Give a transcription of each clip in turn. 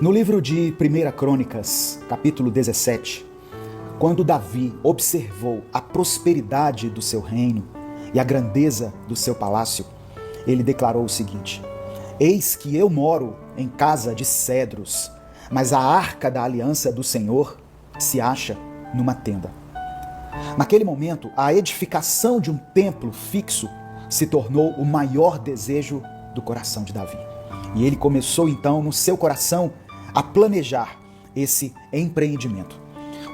No livro de 1 Crônicas, capítulo 17, quando Davi observou a prosperidade do seu reino e a grandeza do seu palácio, ele declarou o seguinte: eis que eu moro em casa de cedros, mas a arca da aliança do Senhor se acha numa tenda. Naquele momento, a edificação de um templo fixo se tornou o maior desejo do coração de Davi. E ele começou então no seu coração a planejar esse empreendimento.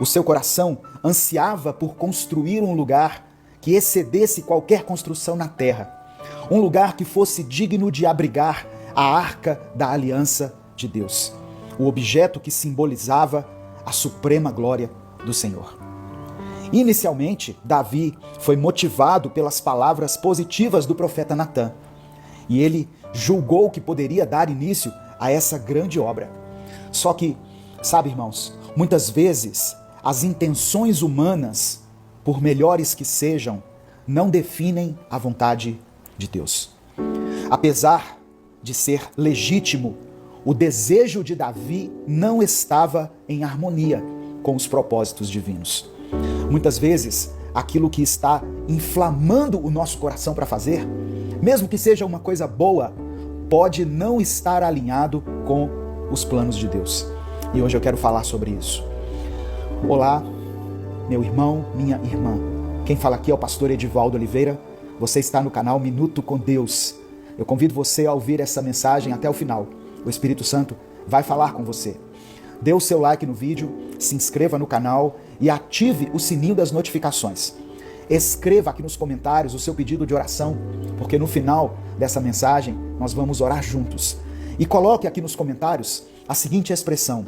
O seu coração ansiava por construir um lugar que excedesse qualquer construção na terra, um lugar que fosse digno de abrigar a arca da aliança de Deus, o objeto que simbolizava a suprema glória do Senhor. Inicialmente, Davi foi motivado pelas palavras positivas do profeta Natã, e ele julgou que poderia dar início a essa grande obra. Só que, sabe, irmãos, muitas vezes as intenções humanas, por melhores que sejam, não definem a vontade de Deus. Apesar de ser legítimo, o desejo de Davi não estava em harmonia com os propósitos divinos. Muitas vezes, aquilo que está inflamando o nosso coração para fazer, mesmo que seja uma coisa boa, pode não estar alinhado com os planos de Deus. E hoje eu quero falar sobre isso. Olá, meu irmão, minha irmã. Quem fala aqui é o pastor Edivaldo Oliveira. Você está no canal Minuto com Deus. Eu convido você a ouvir essa mensagem até o final. O Espírito Santo vai falar com você. Dê o seu like no vídeo, se inscreva no canal e ative o sininho das notificações. Escreva aqui nos comentários o seu pedido de oração, porque no final dessa mensagem nós vamos orar juntos. E coloque aqui nos comentários a seguinte expressão: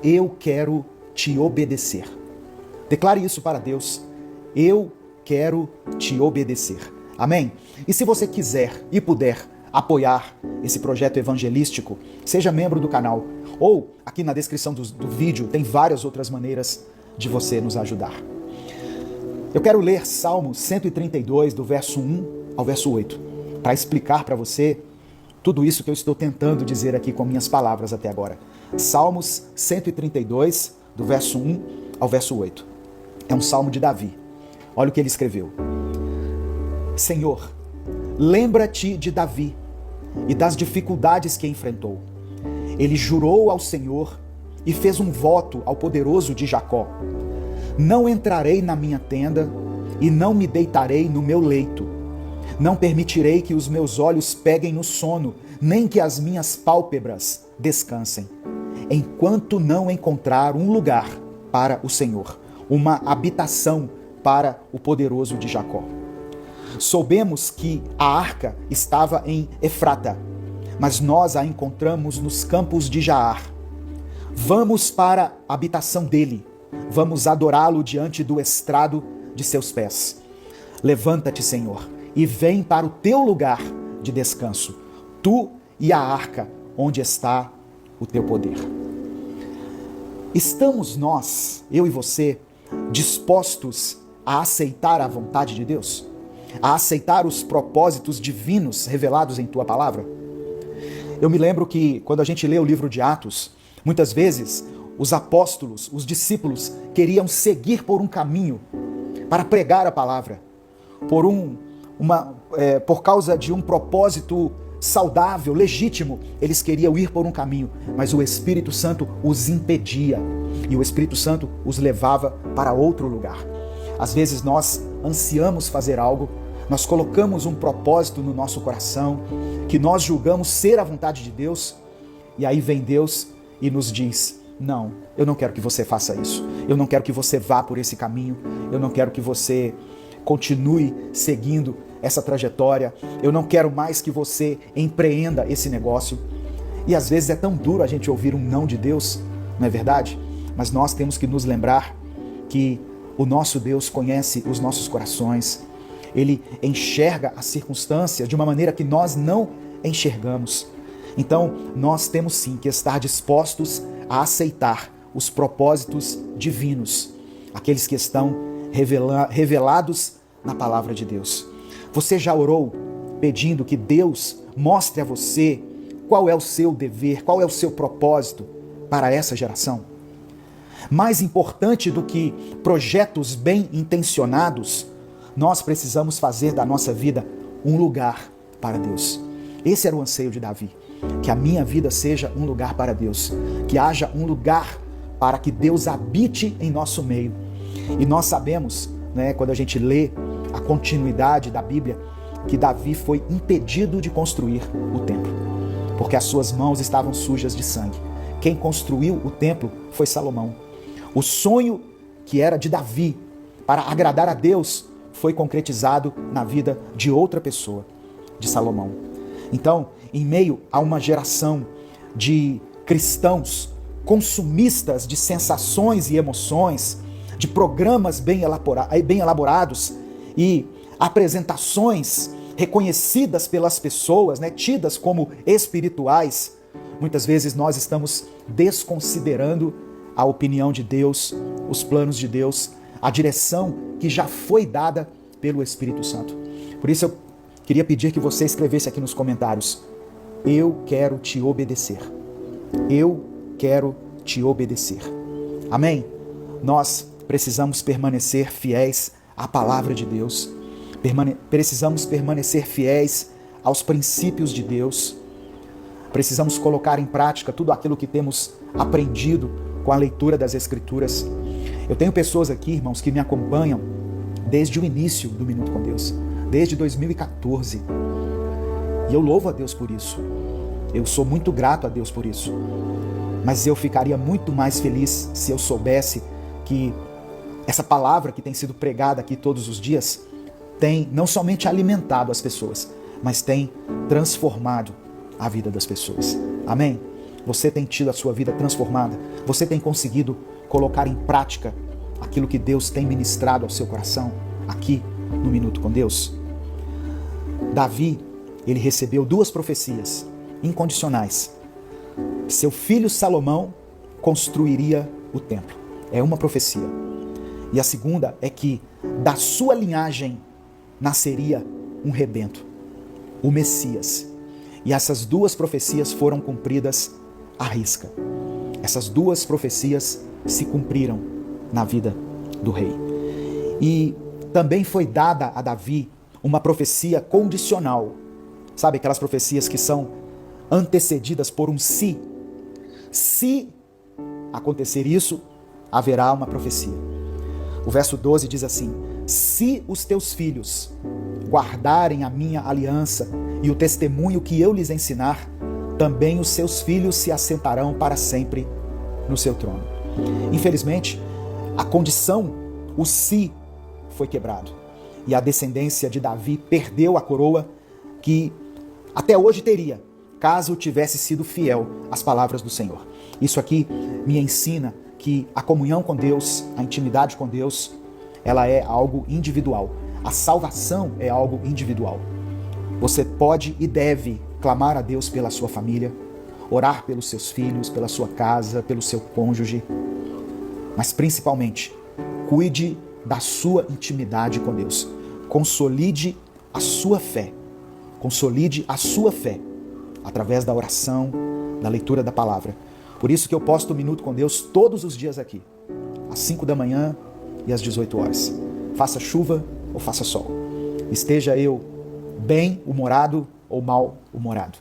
eu quero te obedecer. Declare isso para Deus: eu quero te obedecer. Amém? E se você quiser e puder apoiar esse projeto evangelístico, seja membro do canal, ou aqui na descrição do vídeo tem várias outras maneiras de você nos ajudar. Eu quero ler Salmo 132, do verso 1 ao verso 8, para explicar para você tudo isso que eu estou tentando dizer aqui com minhas palavras até agora. Salmos 132, do verso 1 ao verso 8. É um salmo de Davi. Olha o que ele escreveu. Senhor, lembra-te de Davi e das dificuldades que enfrentou. Ele jurou ao Senhor e fez um voto ao poderoso de Jacó: não entrarei na minha tenda e não me deitarei no meu leito. Não permitirei que os meus olhos peguem no sono, nem que as minhas pálpebras descansem, enquanto não encontrar um lugar para o Senhor, uma habitação para o poderoso de Jacó. Soubemos que a arca estava em Efrata, mas nós a encontramos nos campos de Jaar. Vamos para a habitação dele, vamos adorá-lo diante do estrado de seus pés. Levanta-te, Senhor, e vem para o teu lugar de descanso, tu e a arca onde está o teu poder. Estamos nós, eu e você, dispostos a aceitar a vontade de Deus? A aceitar os propósitos divinos revelados em tua palavra? Eu me lembro que quando a gente lê o livro de Atos, muitas vezes os apóstolos, os discípulos queriam seguir por um caminho para pregar a palavra, por causa de um propósito saudável, legítimo. Eles queriam ir por um caminho, mas o Espírito Santo os impedia e o Espírito Santo os levava para outro lugar. Às vezes nós ansiamos fazer algo, nós colocamos um propósito no nosso coração que nós julgamos ser a vontade de Deus, e aí vem Deus e nos diz: não, eu não quero que você faça isso, eu não quero que você vá por esse caminho, eu não quero que você continue seguindo essa trajetória, eu não quero mais que você empreenda esse negócio. E às vezes é tão duro a gente ouvir um não de Deus, não é verdade? Mas nós temos que nos lembrar que o nosso Deus conhece os nossos corações, Ele enxerga as circunstâncias de uma maneira que nós não enxergamos. Então, nós temos sim que estar dispostos a aceitar os propósitos divinos, aqueles que estão revelados na palavra de Deus. Você já orou pedindo que Deus mostre a você qual é o seu dever, qual é o seu propósito para essa geração? Mais importante do que projetos bem intencionados, nós precisamos fazer da nossa vida um lugar para Deus. Esse era o anseio de Davi, que a minha vida seja um lugar para Deus, que haja um lugar para que Deus habite em nosso meio. E nós sabemos, quando a gente lê a continuidade da Bíblia, que Davi foi impedido de construir o templo, porque as suas mãos estavam sujas de sangue. Quem construiu o templo foi Salomão. O sonho que era de Davi para agradar a Deus foi concretizado na vida de outra pessoa, de Salomão. Então, em meio a uma geração de cristãos consumistas de sensações e emoções, de programas bem elaborados e apresentações reconhecidas pelas pessoas, tidas como espirituais, muitas vezes nós estamos desconsiderando a opinião de Deus, os planos de Deus, a direção que já foi dada pelo Espírito Santo. Por isso eu queria pedir que você escrevesse aqui nos comentários: eu quero te obedecer. Eu quero te obedecer. Amém? Nós precisamos permanecer fiéis à palavra de Deus. Precisamos permanecer fiéis aos princípios de Deus. Precisamos colocar em prática tudo aquilo que temos aprendido com a leitura das Escrituras. Eu tenho pessoas aqui, irmãos, que me acompanham desde o início do Minuto com Deus, desde 2014. E eu louvo a Deus por isso. Eu sou muito grato a Deus por isso. Mas eu ficaria muito mais feliz se eu soubesse que essa palavra que tem sido pregada aqui todos os dias tem não somente alimentado as pessoas, mas tem transformado a vida das pessoas. Amém? Você tem tido a sua vida transformada? Você tem conseguido colocar em prática aquilo que Deus tem ministrado ao seu coração aqui no Minuto com Deus? Davi, ele recebeu 2 profecias incondicionais. Seu filho Salomão construiria o templo. É uma profecia. E a segunda é que da sua linhagem nasceria um rebento, o Messias. E essas 2 profecias foram cumpridas à risca. Essas 2 profecias se cumpriram na vida do rei. E também foi dada a Davi uma profecia condicional. Sabe aquelas profecias que são antecedidas por um se? Se acontecer isso, haverá uma profecia. O verso 12 diz assim: se os teus filhos guardarem a minha aliança e o testemunho que eu lhes ensinar, também os seus filhos se assentarão para sempre no seu trono. Infelizmente, a condição, o se, foi quebrado. E a descendência de Davi perdeu a coroa que até hoje teria, caso tivesse sido fiel às palavras do Senhor. Isso aqui me ensina que a comunhão com Deus, a intimidade com Deus, ela é algo individual. A salvação é algo individual. Você pode e deve clamar a Deus pela sua família, orar pelos seus filhos, pela sua casa, pelo seu cônjuge, mas principalmente, cuide da sua intimidade com Deus. Consolide a sua fé. Consolide a sua fé através da oração, da leitura da palavra. Por isso que eu posto o Minuto com Deus todos os dias aqui, às 5 da manhã e às 18 horas. Faça chuva ou faça sol. Esteja eu bem-humorado ou mal-humorado.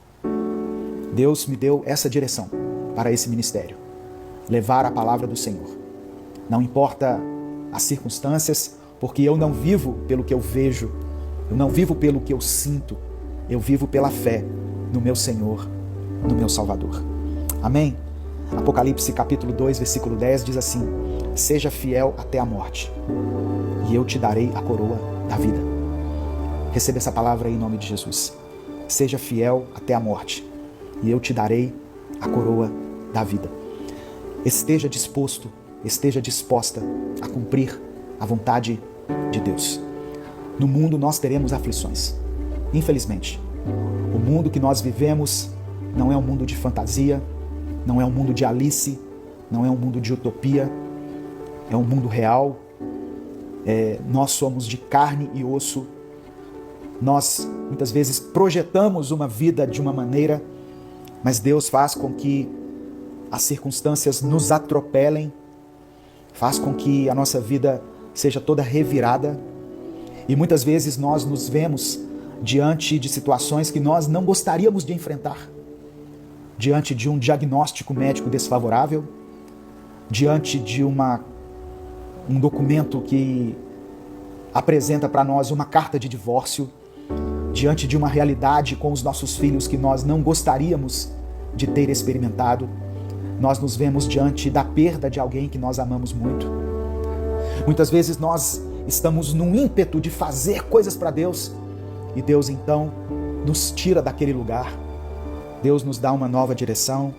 Deus me deu essa direção para esse ministério. Levar a palavra do Senhor. Não importa as circunstâncias, porque eu não vivo pelo que eu vejo, eu não vivo pelo que eu sinto, eu vivo pela fé no meu Senhor, no meu Salvador. Amém? Apocalipse capítulo 2, versículo 10 diz assim: seja fiel até a morte, e eu te darei a coroa da vida. Receba essa palavra aí em nome de Jesus. Seja fiel até a morte, e eu te darei a coroa da vida. Esteja disposto, esteja disposta a cumprir a vontade de Deus. No mundo nós teremos aflições. Infelizmente, o mundo que nós vivemos não é um mundo de fantasia, não é um mundo de Alice, não é um mundo de utopia, é um mundo real. Nós somos de carne e osso. Nós muitas vezes projetamos uma vida de uma maneira Mas Deus faz com que as circunstâncias nos atropelem, faz com que a nossa vida seja toda revirada, e muitas vezes nós nos vemos diante de situações que nós não gostaríamos de enfrentar, diante de um diagnóstico médico desfavorável, diante de um documento que apresenta para nós uma carta de divórcio, diante de uma realidade com os nossos filhos que nós não gostaríamos de ter experimentado. Nós nos vemos diante da perda de alguém que nós amamos muito. Muitas vezes nós estamos num ímpeto de fazer coisas para Deus, e Deus então nos tira daquele lugar. Deus nos dá uma nova direção.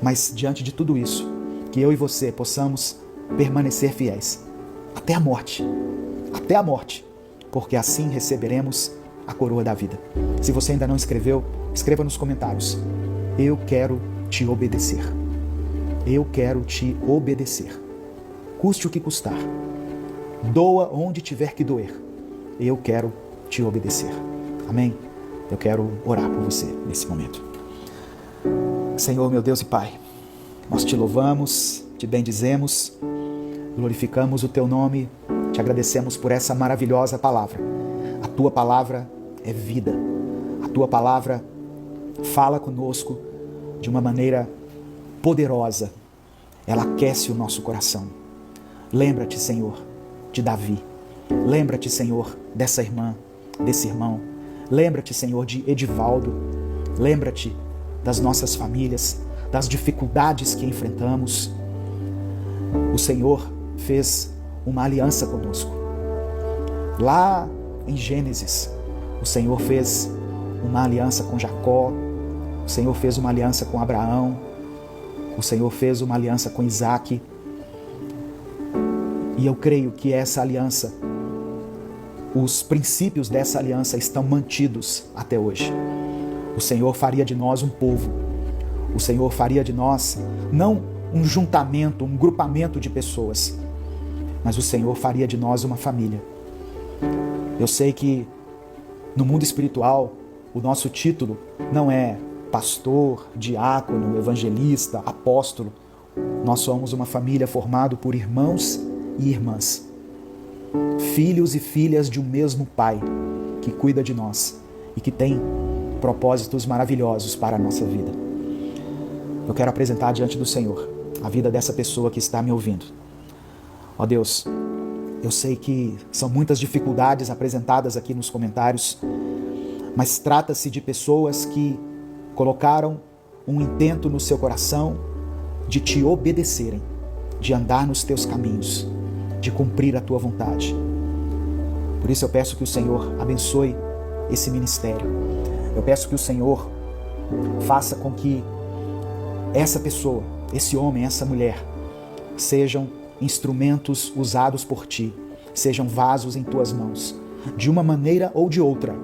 Mas diante de tudo isso, que eu e você possamos permanecer fiéis até a morte, porque assim receberemos a coroa da vida. Se você ainda não escreveu, escreva nos comentários: eu quero te obedecer. Eu quero te obedecer. Custe o que custar. Doa onde tiver que doer. Eu quero te obedecer. Amém? Eu quero orar por você nesse momento. Senhor, meu Deus e Pai, nós te louvamos, te bendizemos, glorificamos o teu nome, te agradecemos por essa maravilhosa palavra. A tua palavra é vida. A tua palavra fala conosco de uma maneira poderosa. Ela aquece o nosso coração. Lembra-te, Senhor, de Davi. Lembra-te, Senhor, dessa irmã, desse irmão. Lembra-te, Senhor, de Edivaldo. Lembra-te das nossas famílias, das dificuldades que enfrentamos. O Senhor fez uma aliança conosco. Lá em Gênesis, o Senhor fez uma aliança com Jacó, o Senhor fez uma aliança com Abraão, o Senhor fez uma aliança com Isaac. E eu creio que essa aliança, os princípios dessa aliança estão mantidos até hoje. O Senhor faria de nós um povo. O Senhor faria de nós não um juntamento, um grupamento de pessoas, mas o Senhor faria de nós uma família. Eu sei que no mundo espiritual o nosso título não é pastor, diácono, evangelista, apóstolo. Nós somos uma família formada por irmãos e irmãs, filhos e filhas de um mesmo Pai que cuida de nós e que tem propósitos maravilhosos para a nossa vida. Eu quero apresentar diante do Senhor a vida dessa pessoa que está me ouvindo. Ó Deus, eu sei que são muitas dificuldades apresentadas aqui nos comentários, mas trata-se de pessoas que colocaram um intento no seu coração de te obedecerem, de andar nos teus caminhos, de cumprir a tua vontade. Por isso eu peço que o Senhor abençoe esse ministério. Eu peço que o Senhor faça com que essa pessoa, esse homem, essa mulher, sejam instrumentos usados por ti, sejam vasos em tuas mãos, de uma maneira ou de outra.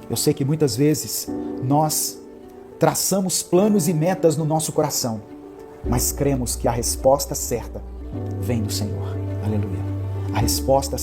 Eu sei que muitas vezes nós traçamos planos e metas no nosso coração, mas cremos que a resposta certa vem do Senhor. Aleluia. A resposta